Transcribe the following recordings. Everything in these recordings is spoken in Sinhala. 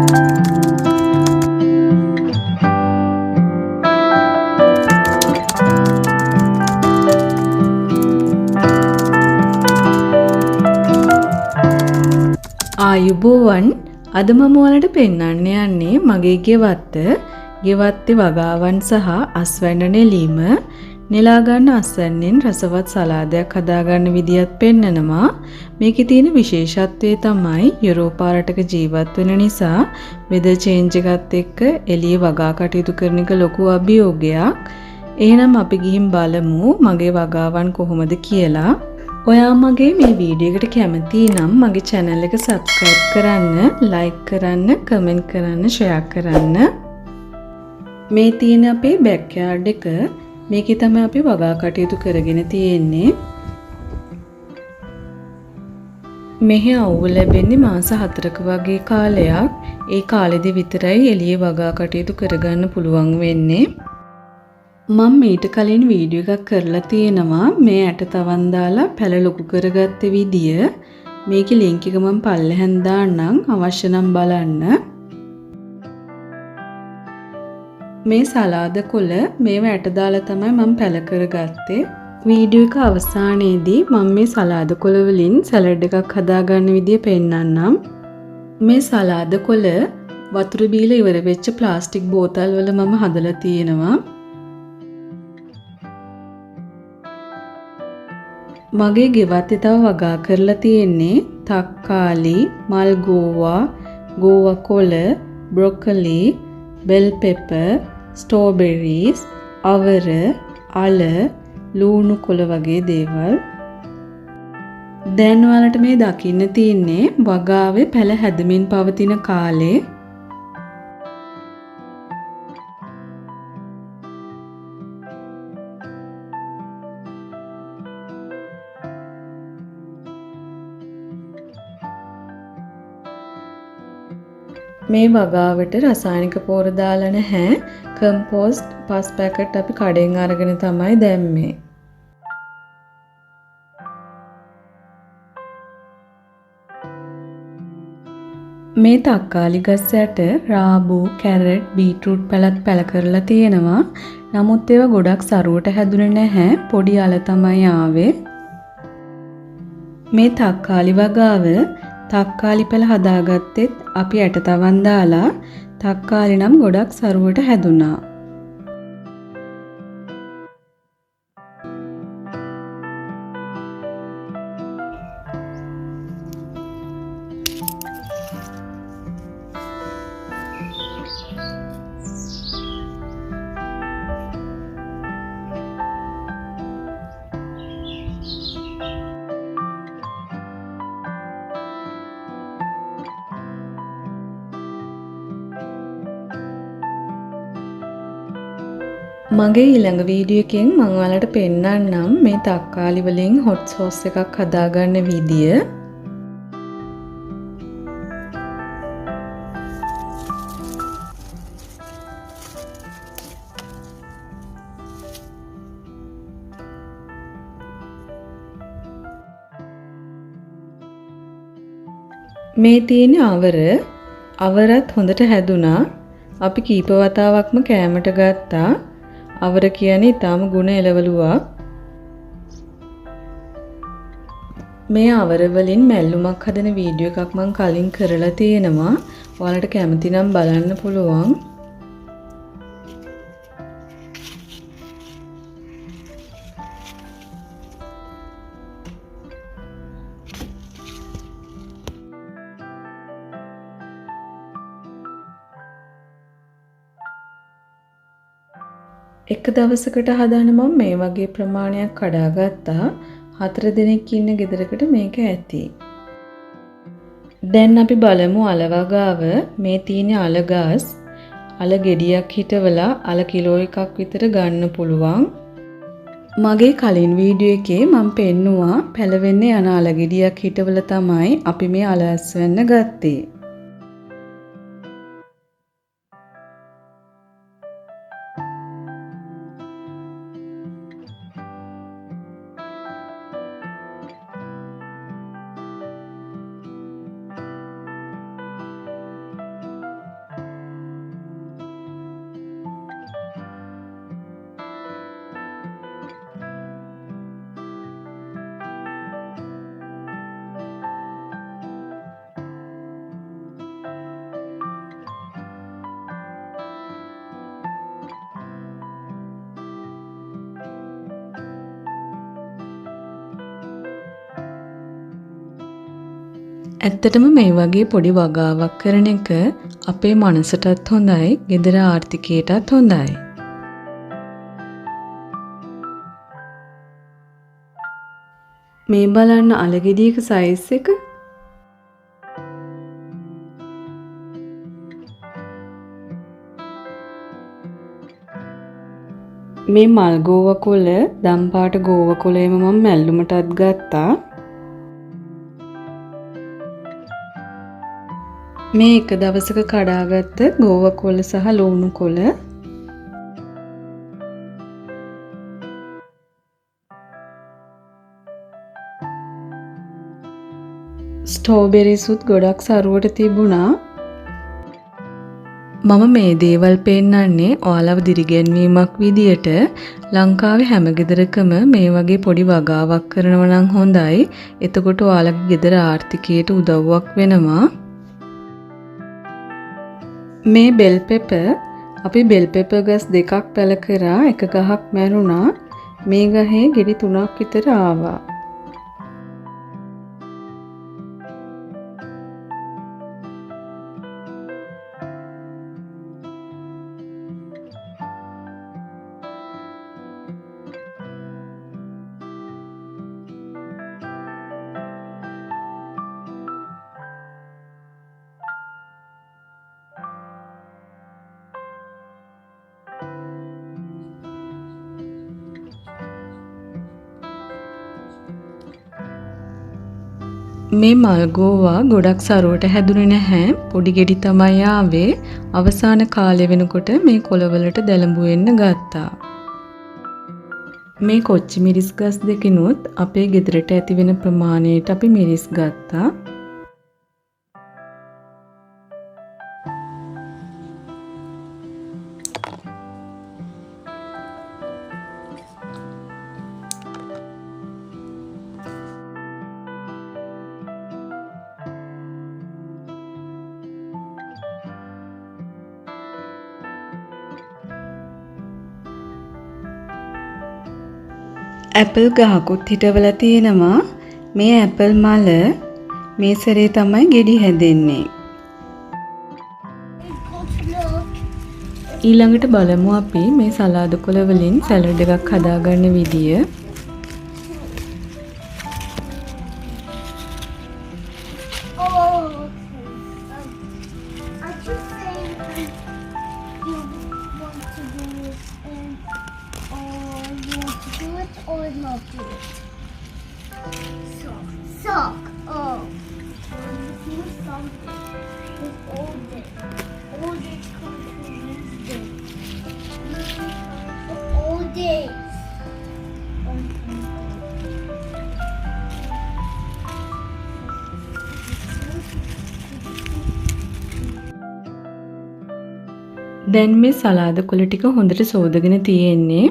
ආයුබෝවන් අද මම ඔයාලට පෙන්වන්න යන්නේ මගේ ගෙවත්තේ වගාවන් සහ අස්වැන්න නෙලීම නෙලා ගන්න අස්වැන්නෙන් රසවත් සලාදයක් හදාගන්න විදියත් පෙන්නනවා. මේකේ තියෙන විශේෂත්වය තමයි යුරෝපා රටක ජීවත් වෙන නිසා වෙදර් චේන්ජ් එකත් එක්ක එළියේ වගා කටයුතු කරන එක ලොකු අභියෝගයක්. එහෙනම් අපි ගිහින් බලමු මගේ වගාවන් කොහොමද කියලා. ඔයා මගේ මේ වීඩියෝ එකට කැමති නම් මගේ channel එක subscribe කරන්න, like කරන්න, comment කරන්න, share කරන්න. මේ තියෙන අපේ backyard එක. මේකේ තමයි අපි වගා කටයුතු කරගෙන තියෙන්නේ. මෙහි අවුව ලැබෙන්නේ මාස 4ක වගේ කාලයක්. ඒ කාලෙදි විතරයි එළියේ වගා කටයුතු කරගන්න පුළුවන් වෙන්නේ. මම මීට කලින් වීඩියෝ එකක් කරලා තියෙනවා මේ ඇට තවන් දාලා පැල ලොකු කරගත්ත විදිය. මේකේ link එක මම පල්ලෙහෙන් දාන්නම් අවශ්‍ය නම් බලන්න. මේ සලාද කොළ මේව ඇට දාලා තමයි මම පැල කරගත්තේ. වීඩියෝ එක අවසානයේදී මම මේ සලාද කොළ වලින් සලාඩ් එකක් හදාගන්න විදිය පෙන්නන්නම්. මේ සලාද කොළ වතුර බීලා ඉවර වෙච්ච ප්ලාස්ටික් බෝතල් වල මම හදලා තියෙනවා. මගේ ගෙවත්තේ තව වගා කරලා තියෙන්නේ තක්කාලි, මල් ගෝවා, ගෝවා කොළ, බ්‍රොකොලි, බෙල් පෙපර්, ස්ට්‍රෝබෙරිස්, අවර, අල, ලූණු කොළ වගේ දේවල්. දැන් ඔයාලට මේ දකින්න තියෙන්නේ වගාවේ පැල හැදමින් පවතින කාලේ. මේ වගාවට රසායනික පොර දාලා නැහැ. කම්පෝස්ට් පස් පැකට් අපි කඩෙන් අරගෙන තමයි දැම්මේ. මේ තක්කාලි ගස් යට රාබු, කැරට්, බීට්‍රූට් පැලත් පැල කරලා තියෙනවා. නමුත් ඒවා ගොඩක් සරුවට හැදුනේ නැහැ. පොඩි අල තමයි ආවේ. මේ තක්කාලි වගාව තක්කාලි පැල හදාගත්තෙත් අපි ඇට තවන් දාලා තක්කාලි නම් ගොඩක් සරුවට හැදුනා. මගේ ඊළඟ වීඩියෝ එකෙන් මම ඔයාලට පෙන්නන්නම් මේ තක්කාලි වලින් හොට් සෝස් එකක් හදාගන්න විදිය. මේ තියෙන අවරත් හොඳට හැදුනා. අපි කීප වතාවක්ම කෑමට ගත්තා. අවර කියන්නේ ඊටාම ගුණ එළවලුවක්. මේ අවර වලින් මැල්ලුමක් හදන වීඩියෝ එකක් මම කලින් කරලා තියෙනවා. ඔයාලට කැමති නම් බලන්න පුළුවන්. එක දවසකට හදාන මම මේ වගේ ප්‍රමාණයක් කඩා ගත්තා. 4 දෙනෙක් ඉන්න ගෙදරකට මේක ඇති. දැන් අපි බලමු අල වගාව. මේ තියෙන අල ගස් අල ගෙඩියක් හිටවලා අල කිලෝ එකක් විතර ගන්න පුළුවන්. මගේ කලින් වීඩියෝ එකේ මම පෙන්නුවා පැලවෙන්නේ යන අල ගෙඩියක් හිටවලා තමයි අපි මේ අල අස්වැන්න ගත්තේ. ඇත්තටම මේ වගේ පොඩි වගාවක් කරන එක අපේ මනසටත් හොඳයි, ගෙදර ආර්ථිකයටත් හොඳයි. මේ බලන්න අලගෙඩියක සයිස් එක. මේ මල් ගෝව කොළ, දම්පාට ගෝව කොළේම මම මැල්ලුමටත් ගත්තා. මේ එක දවසක කඩාගත්ත ගෝව කොළ සහ ලුණු කොළ. ස්ට්‍රෝබෙරිසුත් ගොඩක් සරුවට තිබුණා. මම මේ දේවල් පෙන්නන්නේ ඔයාලව දිරිගැන්වීමක් විදියට. ලංකාවේ හැම ගෙදරකම මේ වගේ පොඩි වගාවක් කරනවා නම් හොඳයි. එතකොට ඔයාලගේ ගෙදර ආර්ථිකයට උදව්වක් වෙනවා. මේ බෙල් පෙපර් අපි බෙල් පෙපර් ගස් දෙකක් පැල කරා. එක ගහක් මැරුණා. මේ ගහේ ගෙඩි 3ක් විතර ආවා. මේ මල්ගෝවා ගොඩක් සරුවට හැදුනේ නැහැ. පොඩි ගෙඩි තමයි ආවේ. අවසාන කාලය වෙනකොට මේ කොළවලට දැලඹු වෙන්න ගත්තා. මේ කොච්චි මිරිස් ගස් දෙකිනුත් අපේ ගෙදරට ඇති වෙන ප්‍රමාණයට අපි මිරිස් ගත්තා. ඇපල් ගහකුත් හිටවලා තියෙනවා. මේ ඇපල් මල මේ සැරේ තමයි ගෙඩි හැදෙන්නේ. ඊළඟට බලමු අපි මේ සලාද කොළ වලින් සැලඩ් එකක් හදාගන්න විදිය. Or not do it. Sock. Oh. Do something with all this. All this comes from this day. All days. දැන් මේ සලාද කොළ ටික හොඳට සෝදගෙන තියෙන්නේ.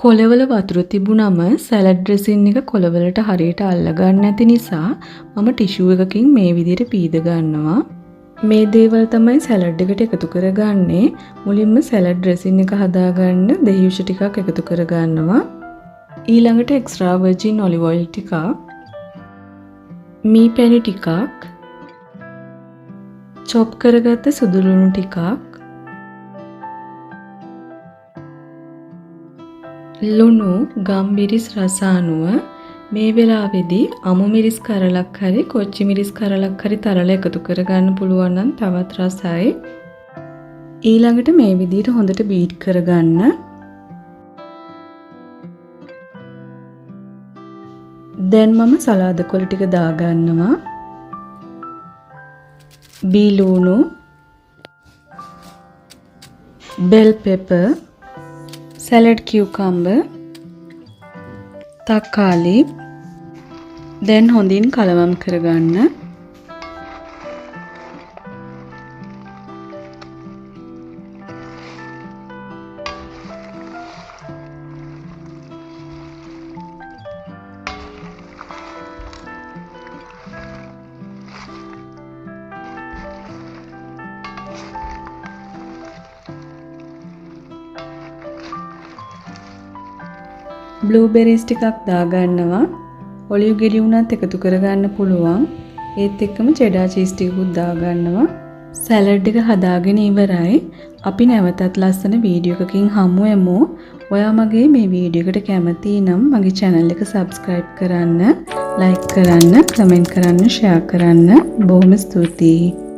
කොළවල වතුර තිබුණම සැලඩ් ඩ්‍රෙසින් එක කොළවලට හරියට අල්ලගන්න නැති නිසා මම ටිෂු එකකින් මේ විදිහට පීද ගන්නවා. මේ දේවල් තමයි සැලඩ් එකට එකතු කරගන්නේ. මුලින්ම සැලඩ් ඩ්‍රෙසින් එක හදාගන්න දෙහියුෂ ටිකක් එකතු කරගන්නවා. ඊළඟට එක්ස්ට්‍රා වර්ජින් ඔලිව් ඔයිල් ටිකක්, මී පැණි ටිකක්, චොප් කරගත්ත සුදු ලුණු ටිකක්, ලුණු, ගම්මිරිස් රස අනුව මේ වෙලාවේදී අමු මිරිස් කරලක් හරි කොච්චි මිරිස් කරලක් හරි තරල එකතු කරගන්න පුළුවන් නම් තවත් රසයි. ඊළඟට මේ විදිහට හොඳට බීට් කරගන්න. දැන් මම සලාද කොළ ටික දාගන්නවා. බී ලුණු, බෙල් පෙපර්, සැලඩ් කියුකම්බර්, තක්කාලි. දැන් හොඳින් කලවම් කරගන්න. බ්ලූබෙරිස් ටිකක් දාගන්නවා. ඔලිව් ගෙඩි උනත් එකතු කරගන්න පුළුවන්. ඒත් එක්කම චෙඩර් චීස් ටිකකුත් දාගන්නවා. සැලඩ් එක හදාගෙන ඉවරයි. අපි නැවතත් ලස්සන වීඩියෝ එකකින් හමු වෙමු. ඔයා මගේ මේ වීඩියෝ එකට කැමති නම් මගේ channel එක subscribe කරන්න, like කරන්න, comment කරන්න, share කරන්න. බොහොම ස්තුතියි.